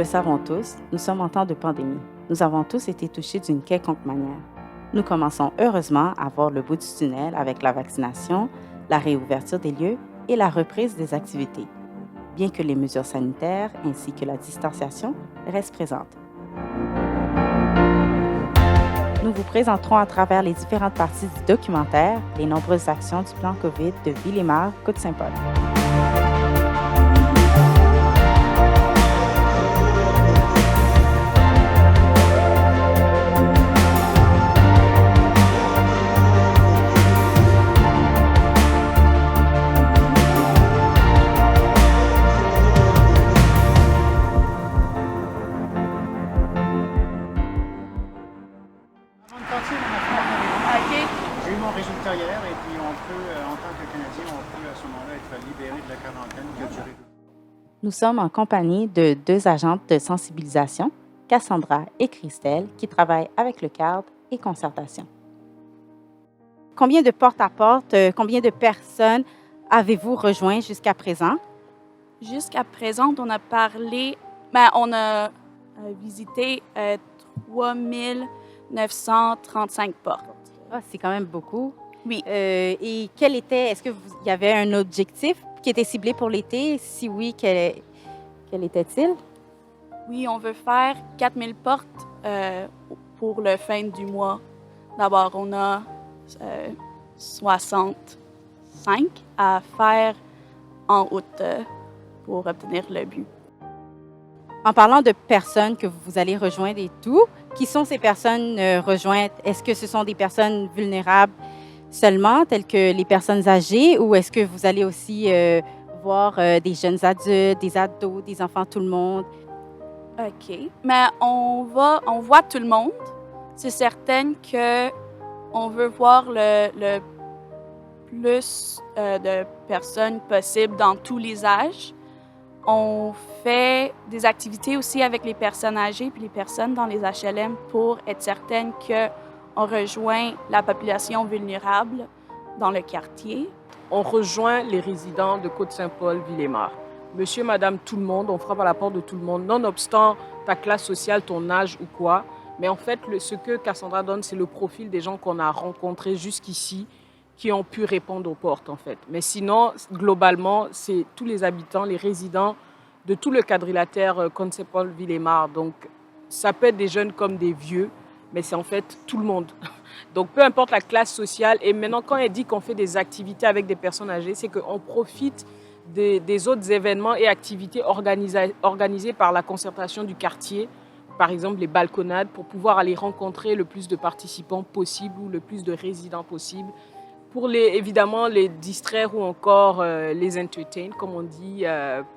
le savons tous, nous sommes en temps de pandémie. Nous avons tous été touchés d'une quelconque manière. Nous commençons heureusement à voir le bout du tunnel avec la vaccination, la réouverture des lieux et la reprise des activités, bien que les mesures sanitaires ainsi que la distanciation restent présentes. Nous vous présenterons à travers les différentes parties du documentaire les nombreuses actions du plan COVID de Ville-et-Mare, Côte-Saint-Paul. J'ai eu mon résultat hier et puis on peut, en tant que Canadien, on peut à ce moment-là être libéré de la quarantaine qui a duré 2 jours. Nous sommes en compagnie de 2 agentes de sensibilisation, Cassandra et Christelle, qui travaillent avec le cadre et concertation. Combien de porte-à-porte, combien de personnes avez-vous rejoint jusqu'à présent? Jusqu'à présent, on a parlé, on a visité 3935 portes. Ah, c'est quand même beaucoup. Oui. Et est-ce qu'il y avait un objectif qui était ciblé pour l'été? Si oui, quel était-il? Oui, on veut faire 4000 portes pour le fin du mois. D'abord, on a 65 à faire en août pour obtenir le but. En parlant de personnes que vous allez rejoindre et tout, qui sont ces personnes rejointes? Est-ce que ce sont des personnes vulnérables seulement, telles que les personnes âgées, ou est-ce que vous allez aussi voir des jeunes adultes, des ados, des enfants, tout le monde? OK. Mais on voit tout le monde. C'est certain qu'on veut voir le plus de personnes possible dans tous les âges. On fait des activités aussi avec les personnes âgées puis les personnes dans les HLM pour être certaine qu'on rejoint la population vulnérable dans le quartier. On rejoint les résidents de Côte-Saint-Paul, Ville-et-Mare. Monsieur, madame, tout le monde, on frappe à la porte de tout le monde, nonobstant ta classe sociale, ton âge ou quoi. Mais en fait, ce que Cassandra donne, c'est le profil des gens qu'on a rencontrés jusqu'ici, qui ont pu répondre aux portes, en fait. Mais sinon, globalement, c'est tous les habitants, les résidents de tout le quadrilatère Côte-Saint-Paul, Ville-et-Mare. Donc, ça peut être des jeunes comme des vieux, mais c'est en fait tout le monde. Donc, peu importe la classe sociale. Et maintenant, quand elle dit qu'on fait des activités avec des personnes âgées, c'est qu'on profite des autres événements et activités organisées par la concertation du quartier, par exemple les balconnades, pour pouvoir aller rencontrer le plus de participants possible ou le plus de résidents possible, pour évidemment les distraire ou encore les entertain, comme on dit,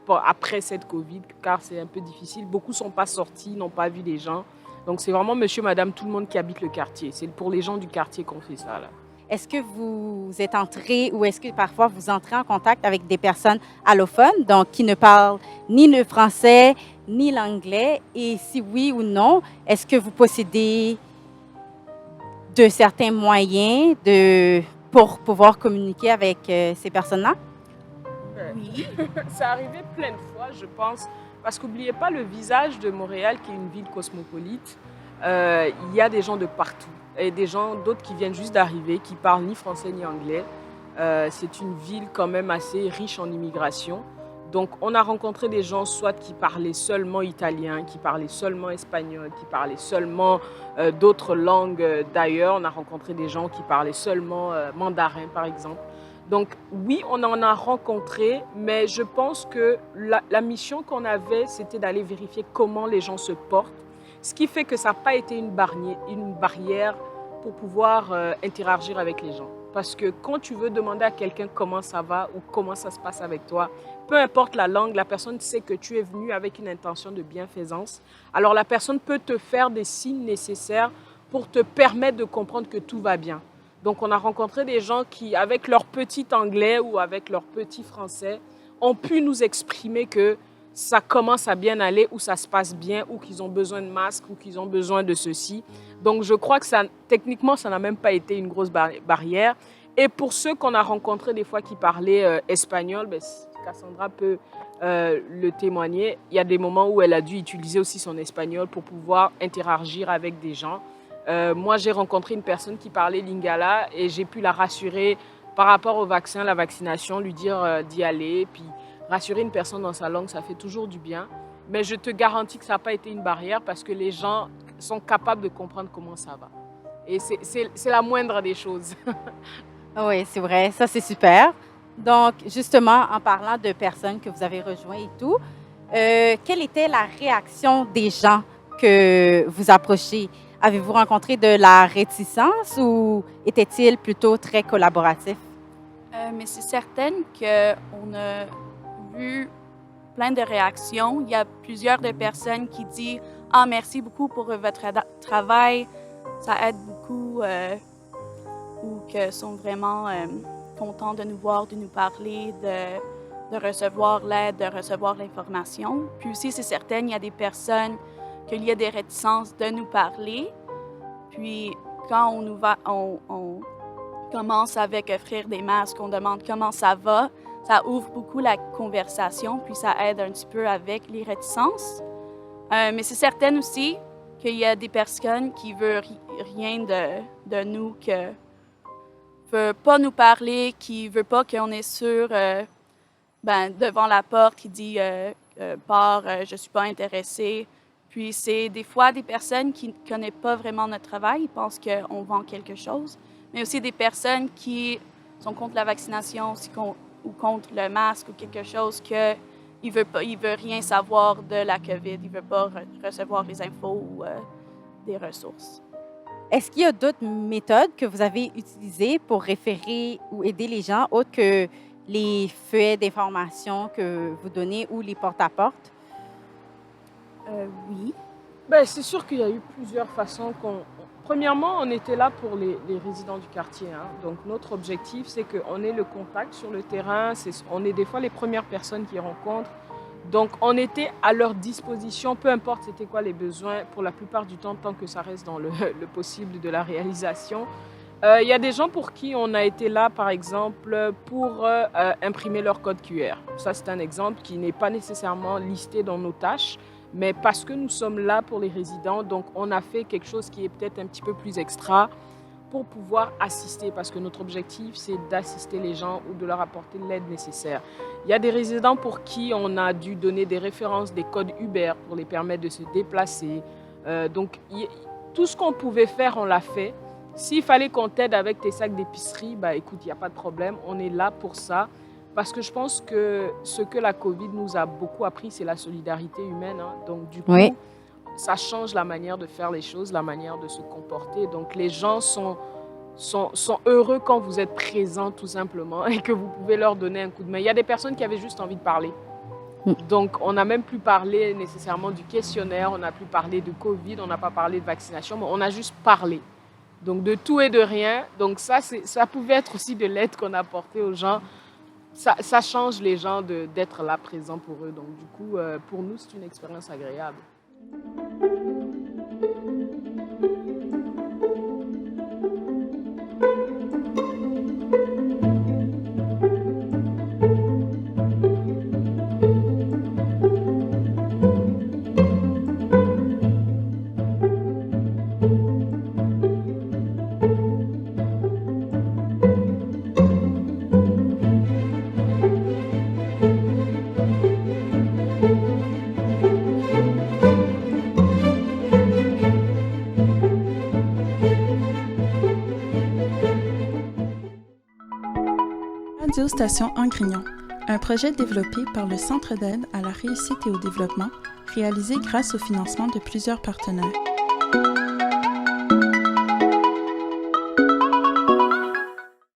après cette Covid, car c'est un peu difficile. Beaucoup ne sont pas sortis, n'ont pas vu des gens. Donc c'est vraiment monsieur, madame, tout le monde qui habite le quartier. C'est pour les gens du quartier qu'on fait ça, là. Est-ce que vous êtes entré ou est-ce que parfois vous entrez en contact avec des personnes allophones, donc qui ne parlent ni le français ni l'anglais? Et si oui ou non, est-ce que vous possédez de certains moyens pour pouvoir communiquer avec ces personnes-là? Oui. C'est arrivé plein de fois, je pense, parce qu'oubliez pas le visage de Montréal, qui est une ville cosmopolite. Il y a des gens de partout, et des gens d'autres qui viennent juste d'arriver, qui parlent ni français ni anglais. C'est une ville quand même assez riche en immigration. Donc on a rencontré des gens soit qui parlaient seulement italien, qui parlaient seulement espagnol, qui parlaient seulement d'autres langues d'ailleurs. On a rencontré des gens qui parlaient seulement mandarin par exemple. Donc oui, on en a rencontré, mais je pense que la mission qu'on avait, c'était d'aller vérifier comment les gens se portent. Ce qui fait que ça n'a pas été une barrière pour pouvoir interagir avec les gens. Parce que quand tu veux demander à quelqu'un comment ça va ou comment ça se passe avec toi, peu importe la langue, la personne sait que tu es venu avec une intention de bienfaisance. Alors la personne peut te faire des signes nécessaires pour te permettre de comprendre que tout va bien. Donc on a rencontré des gens qui, avec leur petit anglais ou avec leur petit français, ont pu nous exprimer que ça commence à bien aller, ou ça se passe bien, ou qu'ils ont besoin de masques, ou qu'ils ont besoin de ceci. Donc je crois que techniquement, ça n'a même pas été une grosse barrière. Et pour ceux qu'on a rencontrés des fois qui parlaient espagnol, Cassandra peut le témoigner. Il y a des moments où elle a dû utiliser aussi son espagnol pour pouvoir interagir avec des gens. Moi, j'ai rencontré une personne qui parlait lingala et j'ai pu la rassurer par rapport au vaccin, la vaccination, lui dire d'y aller. Puis rassurer une personne dans sa langue, ça fait toujours du bien. Mais je te garantis que ça n'a pas été une barrière parce que les gens sont capables de comprendre comment ça va. Et c'est la moindre des choses. Oui, c'est vrai, ça c'est super. Donc, justement, en parlant de personnes que vous avez rejointes et tout, quelle était la réaction des gens que vous approchez? Avez-vous rencontré de la réticence ou était-il plutôt très collaboratif? Mais c'est certain qu'on a vu plein de réactions. Il y a plusieurs de personnes qui disent « Ah, merci beaucoup pour votre travail, ça aide beaucoup ou que sont vraiment contents de nous voir, de nous parler, de recevoir l'aide, de recevoir l'information. » Puis aussi, c'est certain, il y a des personnes qu'il y a des réticences de nous parler. Puis quand on commence avec offrir des masques, on demande comment ça va, ça ouvre beaucoup la conversation, puis ça aide un petit peu avec les réticences. Mais c'est certain aussi qu'il y a des personnes qui ne veulent rien de nous, qui ne veulent pas nous parler, qui ne veulent pas qu'on est sûr devant la porte, qui dit je ne suis pas intéressée. Puis c'est des fois des personnes qui ne connaissent pas vraiment notre travail, ils pensent qu'on vend quelque chose, mais aussi des personnes qui sont contre la vaccination ou contre le masque ou quelque chose qu'ils ne veulent rien savoir de la COVID, ils ne veulent pas recevoir les infos ou des ressources. Est-ce qu'il y a d'autres méthodes que vous avez utilisées pour référer ou aider les gens, autres que les feuillets d'information que vous donnez ou les porte-à-porte? Oui. C'est sûr qu'il y a eu plusieurs façons. Premièrement, on était là pour les résidents du quartier. Donc notre objectif, c'est qu'on ait le contact sur le terrain. On est des fois les premières personnes qu'ils rencontrent. Donc on était à leur disposition, peu importe c'était quoi les besoins, pour la plupart du temps, tant que ça reste dans le possible de la réalisation. Il y a des gens pour qui on a été là, par exemple, pour imprimer leur code QR. Ça, c'est un exemple qui n'est pas nécessairement listé dans nos tâches. Mais parce que nous sommes là pour les résidents, donc on a fait quelque chose qui est peut-être un petit peu plus extra pour pouvoir assister, parce que notre objectif, c'est d'assister les gens ou de leur apporter l'aide nécessaire. Il y a des résidents pour qui on a dû donner des références, des codes Uber pour les permettre de se déplacer. Donc, tout ce qu'on pouvait faire, on l'a fait. S'il fallait qu'on t'aide avec tes sacs d'épicerie, écoute, il n'y a pas de problème, on est là pour ça. Parce que je pense que ce que la COVID nous a beaucoup appris, c'est la solidarité humaine. Donc, du coup, oui, ça change la manière de faire les choses, la manière de se comporter. Donc, les gens sont heureux quand vous êtes présent, tout simplement, et que vous pouvez leur donner un coup de main. Il y a des personnes qui avaient juste envie de parler. Donc, on n'a même plus parlé nécessairement du questionnaire, on n'a plus parlé de COVID, on n'a pas parlé de vaccination, mais on a juste parlé. Donc, de tout et de rien. Donc, ça pouvait être aussi de l'aide qu'on apportait aux gens. Ça change les gens d'être là présent pour eux. Donc, du coup, pour nous, c'est une expérience agréable. Radio-Station Angrignon, un projet développé par le Centre d'aide à la réussite et au développement, réalisé grâce au financement de plusieurs partenaires.